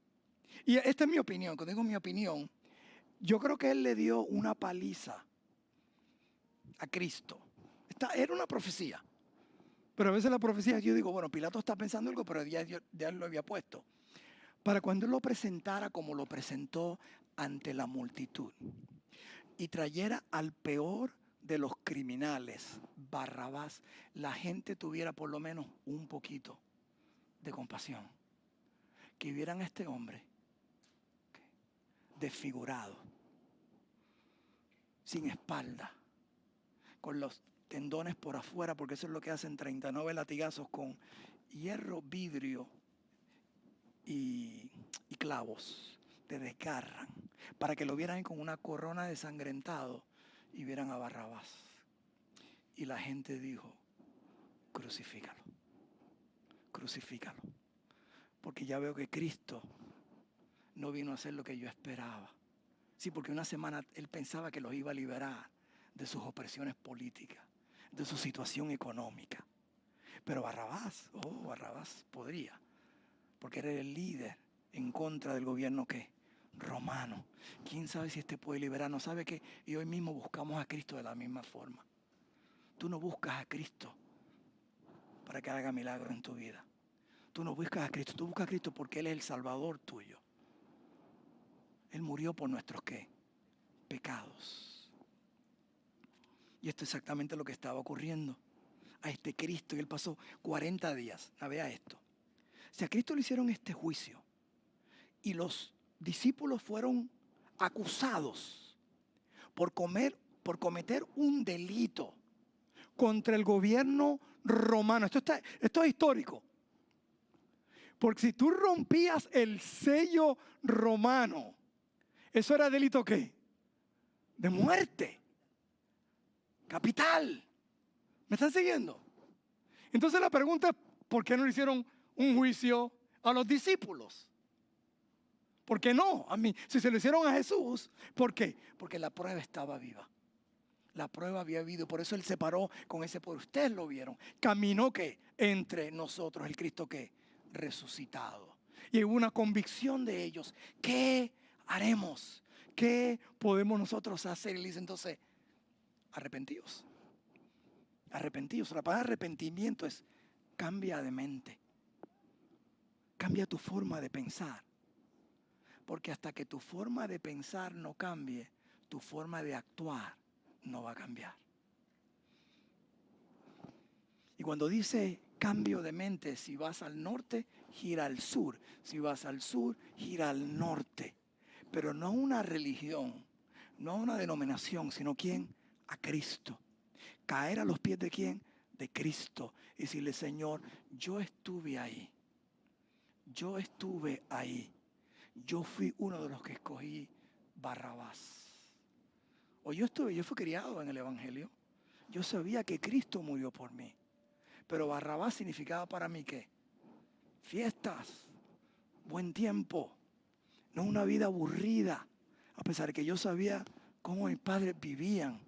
Y esta es mi opinión, cuando digo mi opinión, yo creo que él le dio una paliza a Cristo. Era una profecía. Pero a veces la profecía, yo digo, bueno, Pilato está pensando algo, pero ya lo había puesto. Para cuando él lo presentara como lo presentó ante la multitud y trayera al peor de los criminales, Barrabás, la gente tuviera por lo menos un poquito de compasión. Que vieran a este hombre desfigurado, sin espalda, con los tendones por afuera, porque eso es lo que hacen 39 latigazos con hierro, vidrio y clavos. Te desgarran para que lo vieran con una corona de sangrentado y vieran a Barrabás. Y la gente dijo, crucifícalo, crucifícalo, porque ya veo que Cristo no vino a hacer lo que yo esperaba. Sí, porque una semana él pensaba que los iba a liberar de sus opresiones políticas, de su situación económica. Pero Barrabás podría, porque era el líder en contra del gobierno ¿qué? Romano. ¿Quién sabe si este puede liberarnos? ¿Sabe qué? Y hoy mismo buscamos a Cristo de la misma forma. Tú no buscas a Cristo para que haga milagros en tu vida. Tú no buscas a Cristo, tú buscas a Cristo porque Él es el Salvador tuyo. Él murió por nuestros ¿qué? Pecados. Y esto es exactamente lo que estaba ocurriendo a este Cristo. Y Él pasó 40 días. Vea esto. Si a Cristo le hicieron este juicio y los discípulos fueron acusados por cometer un delito contra el gobierno romano. Esto es histórico. Porque si tú rompías el sello romano, eso era delito ¿qué? De muerte. Capital. ¿Me están siguiendo? Entonces la pregunta es, ¿por qué no le hicieron un juicio a los discípulos? ¿Por qué no? A mí, si se lo hicieron a Jesús, ¿por qué? Porque la prueba estaba viva. La prueba había habido, por eso Él se paró con ese poder. Ustedes lo vieron. Caminó ¿qué? Entre nosotros, el Cristo ¿qué? Resucitado. Y hubo una convicción de ellos. ¿Qué haremos? ¿Qué podemos nosotros hacer? Y le dice entonces, arrepentidos. Arrepentidos. La palabra arrepentimiento es cambia de mente. Cambia tu forma de pensar. Porque hasta que tu forma de pensar no cambie, tu forma de actuar no va a cambiar. Y cuando dice cambio de mente, si vas al norte, gira al sur. Si vas al sur, gira al norte. Pero no una religión, no una denominación, sino ¿quién? A Cristo. Caer a los pies de ¿quién? De Cristo. Y decirle, Señor, yo estuve ahí. Yo estuve ahí. Yo fui uno de los que escogí Barrabás. O yo fui criado en el Evangelio. Yo sabía que Cristo murió por mí. Pero Barrabás significaba para mí ¿qué? Fiestas, buen tiempo, no una vida aburrida. A pesar de que yo sabía cómo mis padres vivían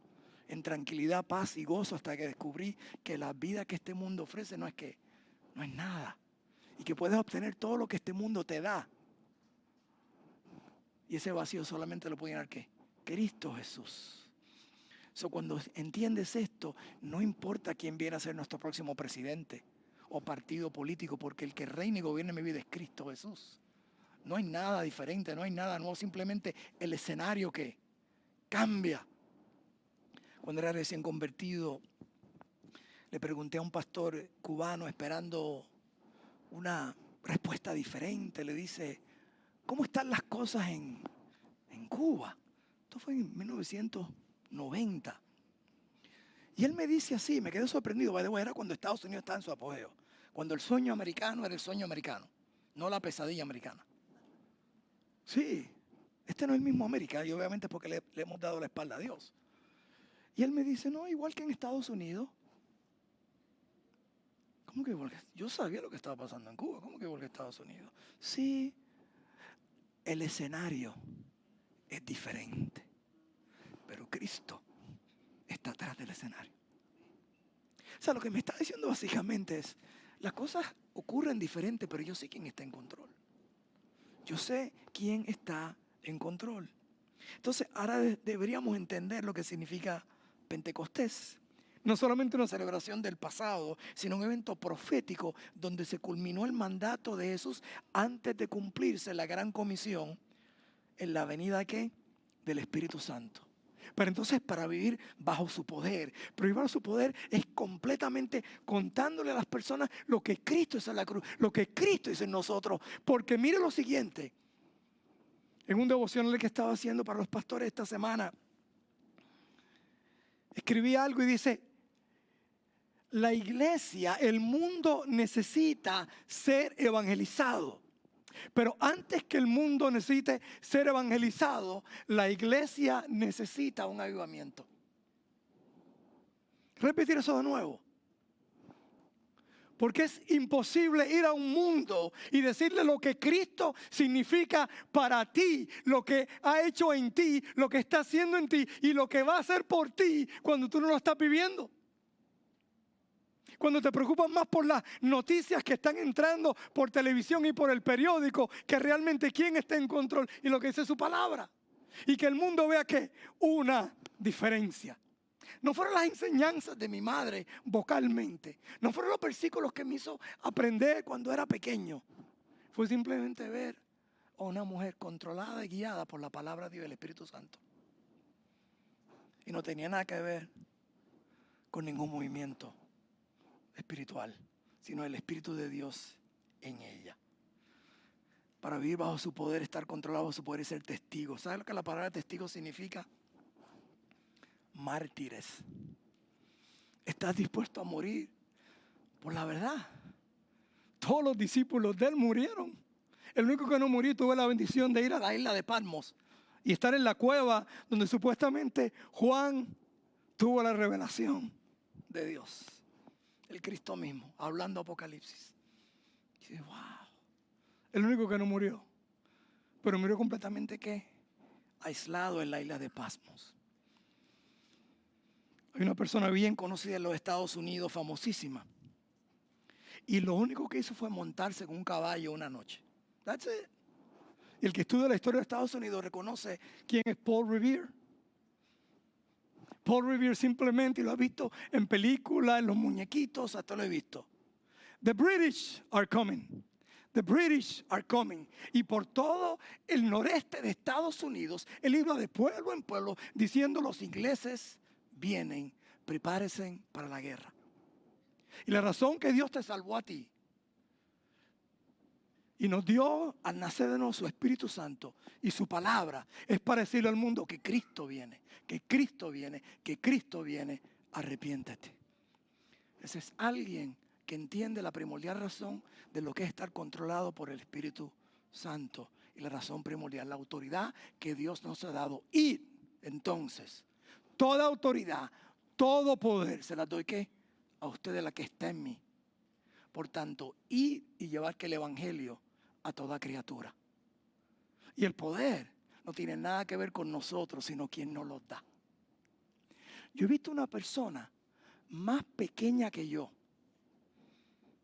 en tranquilidad, paz y gozo, hasta que descubrí que la vida que este mundo ofrece no es nada. Y que puedes obtener todo lo que este mundo te da. Y ese vacío solamente lo puede llenar ¿qué? Cristo Jesús. Cuando entiendes esto, no importa quién viene a ser nuestro próximo presidente o partido político, porque el que reina y gobierna mi vida es Cristo Jesús. No hay nada diferente, no hay nada nuevo, simplemente el escenario que cambia. Cuando era recién convertido, le pregunté a un pastor cubano esperando una respuesta diferente. Le dice, ¿cómo están las cosas en Cuba? Esto fue en 1990. Y él me dice así, me quedé sorprendido, era cuando Estados Unidos estaba en su apogeo, cuando el sueño americano era el sueño americano, no la pesadilla americana. Sí, este no es el mismo América, y obviamente es porque le hemos dado la espalda a Dios. Y él me dice, no, igual que en Estados Unidos. ¿Cómo que igual? Yo sabía lo que estaba pasando en Cuba, ¿cómo que igual que Estados Unidos? Sí, el escenario es diferente, pero Cristo está atrás del escenario. O sea, lo que me está diciendo básicamente es, las cosas ocurren diferentes, pero yo sé quién está en control. Yo sé quién está en control. Entonces, ahora deberíamos entender lo que significa Pentecostés. No solamente una celebración del pasado, sino un evento profético donde se culminó el mandato de Jesús antes de cumplirse la gran comisión en la venida ¿qué? Del Espíritu Santo. Pero entonces para vivir bajo su poder, pero vivir bajo su poder es completamente contándole a las personas lo que Cristo hizo en la cruz, lo que Cristo hizo en nosotros. Porque mire lo siguiente, en un devocional que estaba haciendo para los pastores esta semana, escribí algo y dice, la iglesia, el mundo necesita ser evangelizado. Pero antes que el mundo necesite ser evangelizado, la iglesia necesita un avivamiento. Repetir eso de nuevo. Porque es imposible ir a un mundo y decirle lo que Cristo significa para ti, lo que ha hecho en ti, lo que está haciendo en ti y lo que va a hacer por ti cuando tú no lo estás viviendo. Cuando te preocupas más por las noticias que están entrando por televisión y por el periódico, que realmente quién está en control y lo que dice su palabra. Y que el mundo vea que una diferencia. No fueron las enseñanzas de mi madre vocalmente. No fueron los versículos que me hizo aprender cuando era pequeño. Fue simplemente ver a una mujer controlada y guiada por la palabra de Dios y el Espíritu Santo. Y no tenía nada que ver con ningún movimiento espiritual, sino el Espíritu de Dios en ella. Para vivir bajo su poder, estar controlado bajo su poder y ser testigo. ¿Sabes lo que la palabra testigo significa? Mártires. Estás dispuesto a morir por la verdad. Todos los discípulos de él murieron. El único que no murió tuvo la bendición de ir a la isla de Patmos y estar en la cueva donde supuestamente Juan tuvo la revelación de Dios. El Cristo mismo, hablando Apocalipsis. Y dice, wow. El único que no murió. Pero murió completamente, ¿qué? Aislado en la isla de Patmos. Hay una persona bien conocida en los Estados Unidos, famosísima. Y lo único que hizo fue montarse con un caballo una noche. That's it. Y el que estudia la historia de Estados Unidos reconoce quién es Paul Revere. Paul Revere simplemente, y lo ha visto en películas, en los muñequitos, hasta lo he visto. The British are coming. The British are coming. Y por todo el noreste de Estados Unidos, él iba de pueblo en pueblo diciendo los ingleses vienen, prepárense para la guerra. Y la razón que Dios te salvó a ti y nos dio al nacer de nuevo su Espíritu Santo y su palabra es para decirle al mundo que Cristo viene, que Cristo viene, que Cristo viene, arrepiéntete. Ese es alguien que entiende la primordial razón de lo que es estar controlado por el Espíritu Santo y la razón primordial, la autoridad que Dios nos ha dado. Y entonces, toda autoridad, todo poder se la doy ¿qué? A ustedes la que está en mí. Por tanto, ir y llevar que el evangelio a toda criatura. Y el poder no tiene nada que ver con nosotros, sino quien nos lo da. Yo he visto una persona más pequeña que yo.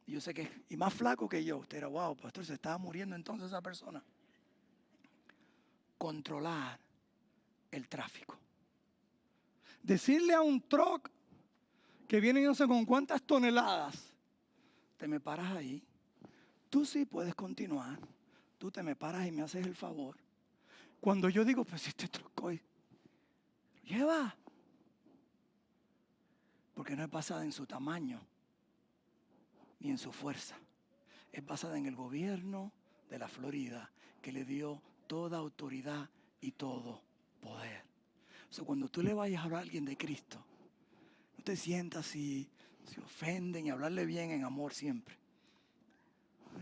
Y yo sé que, y más flaco que yo. Usted era, wow, pastor, se estaba muriendo entonces esa persona. Controlar el tráfico. Decirle a un truck que viene no sé con cuántas toneladas, te me paras ahí, tú sí puedes continuar, tú te me paras y me haces el favor. Cuando yo digo, pues este truck hoy, lleva, porque no es basada en su tamaño, ni en su fuerza, es basada en el gobierno de la Florida, que le dio toda autoridad y todo poder. O sea, cuando tú le vayas a hablar a alguien de Cristo, no te sientas y se ofenden y hablarle bien en amor siempre.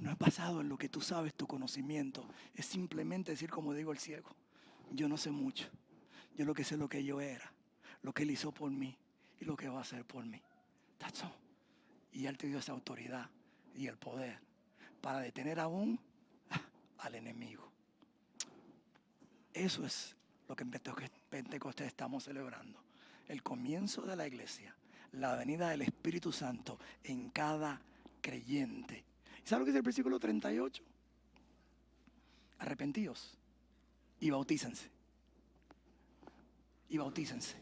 No es basado en lo que tú sabes, tu conocimiento. Es simplemente decir, como digo el ciego, yo no sé mucho. Yo lo que sé es lo que yo era, lo que él hizo por mí y lo que va a hacer por mí. That's all. Y él te dio esa autoridad y el poder para detener aún al enemigo. Eso es lo que en Pentecostés estamos celebrando. El comienzo de la iglesia, la venida del Espíritu Santo en cada creyente. ¿Sabe lo que dice el versículo 38? Arrepentíos y bautícense. Y bautícense.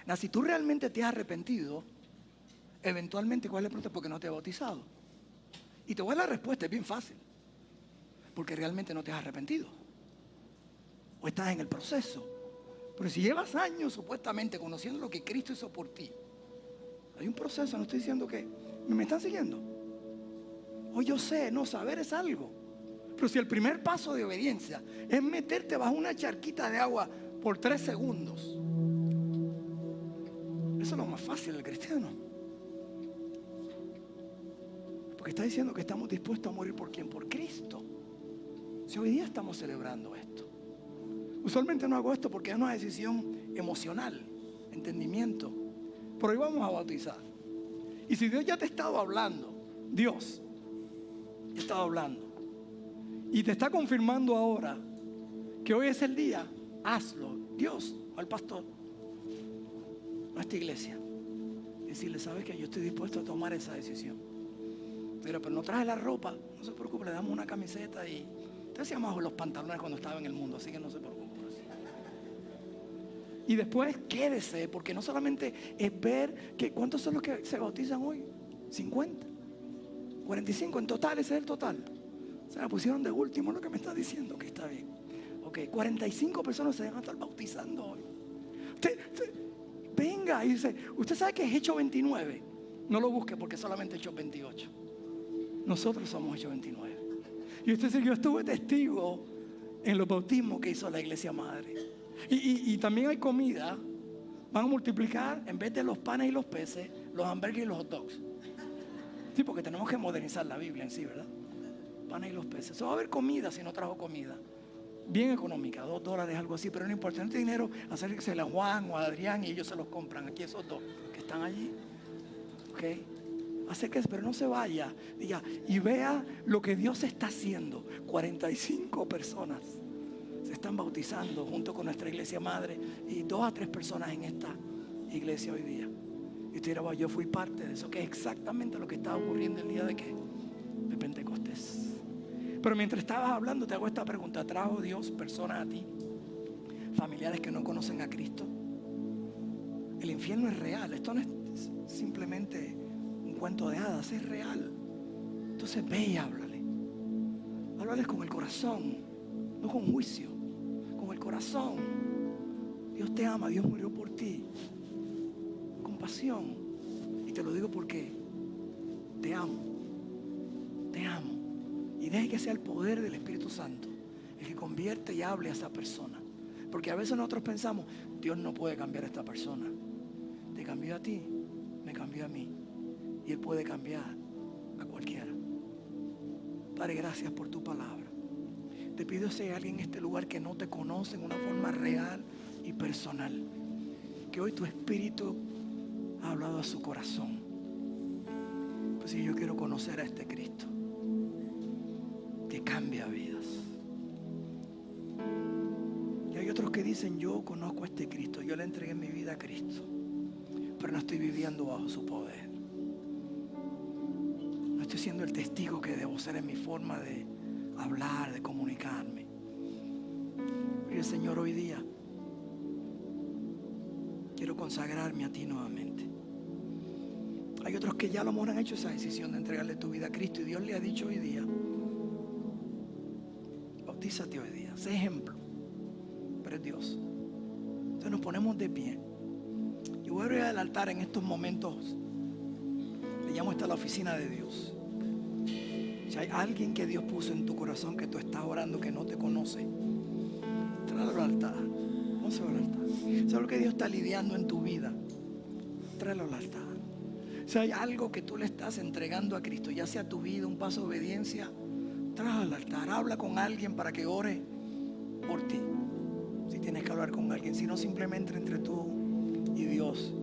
Ahora, si tú realmente te has arrepentido, eventualmente, ¿cuál es el pregunta? Porque no te has bautizado. Y te voy a dar la respuesta, es bien fácil. Porque realmente no te has arrepentido. O estás en el proceso. Pero si llevas años supuestamente conociendo lo que Cristo hizo por ti, hay un proceso. No estoy diciendo que me están siguiendo. Hoy yo sé, no, saber es algo. Pero si el primer paso de obediencia es meterte bajo una charquita de agua por 3 segundos, eso es lo más fácil del cristiano. Porque está diciendo que estamos dispuestos a morir por ¿quién? Por Cristo. Si hoy día estamos celebrando esto. Usualmente no hago esto porque es una decisión emocional, entendimiento. Pero hoy vamos a bautizar. Y si Dios ya te ha estado hablando, Dios te ha estado hablando y te está confirmando ahora que hoy es el día, hazlo. Dios o el pastor, nuestra iglesia, decirle, ¿sabes qué? Yo estoy dispuesto a tomar esa decisión. Pero no traje la ropa, no se preocupe, le damos una camiseta y usted hacía más los pantalones cuando estaba en el mundo, así que no se preocupe. Y después quédese, porque no solamente es ver que cuántos son los que se bautizan hoy, 50, 45 en total, ese es el total. Se la pusieron de último, lo que me está diciendo que está bien. Ok, 45 personas se van a estar bautizando hoy. Usted venga y dice, ¿usted sabe que es Hechos 29? No lo busque porque solamente Hechos 28. Nosotros somos Hechos 29. Y usted dice, yo estuve testigo en los bautismos que hizo la iglesia madre. Y también hay comida. Van a multiplicar, en vez de los panes y los peces, los hamburgues y los hot dogs. Sí, porque tenemos que modernizar la Biblia en sí, ¿verdad? Panes y los peces. Eso va a haber comida si no trajo comida. Bien económica, $2, algo así. Pero no importa, no tiene dinero, acérquese a Juan o a Adrián y ellos se los compran. Aquí esos dos que están allí. ¿Ok? Acérquese, pero no se vaya. Diga, y vea lo que Dios está haciendo. 45 personas se están bautizando junto con nuestra iglesia madre y 2 a 3 personas en esta iglesia hoy día. Y usted dirá, yo fui parte de eso, que es exactamente lo que estaba ocurriendo el día de Pentecostés. Pero mientras estabas hablando te hago esta pregunta: ¿trajo Dios personas a ti, familiares que no conocen a Cristo? El infierno es real, esto no es simplemente un cuento de hadas, es real. Entonces ve y háblales con el corazón, no con juicio, con el corazón. Dios te ama, Dios murió por ti, compasión. Y te lo digo porque te amo. Y deje que sea el poder del Espíritu Santo el que convierte y hable a esa persona. Porque a veces nosotros pensamos, Dios no puede cambiar a esta persona. Te cambió a ti, me cambió a mí, y Él puede cambiar a cualquiera. Padre, gracias por tu palabra. Te pido si hay alguien en este lugar que no te conoce en una forma real y personal, que hoy tu Espíritu ha hablado a su corazón. Pues si yo quiero conocer a este Cristo que cambia vidas. Y hay otros que dicen, yo conozco a este Cristo, yo le entregué mi vida a Cristo, pero no estoy viviendo bajo su poder. No estoy siendo el testigo que debo ser en mi forma de hablar, de comunicarme. Y el Señor, hoy día quiero consagrarme a ti nuevamente. Hay otros que ya a lo mejor han hecho esa decisión de entregarle tu vida a Cristo, y Dios le ha dicho hoy día, bautízate hoy día, sé ejemplo. Pero es Dios. Entonces nos ponemos de pie. Yo voy a ir al altar en estos momentos. Le llamo esta la oficina de Dios. Si hay alguien que Dios puso en tu corazón, que tú estás orando, que no te conoce, tráelo al altar. Vamos al altar. ¿Sabes lo que Dios está lidiando en tu vida? Tráelo al altar. Si hay algo que tú le estás entregando a Cristo, ya sea tu vida, un paso de obediencia, tráelo al altar. Habla con alguien para que ore por ti. Si tienes que hablar con alguien, si no, simplemente entre tú y Dios.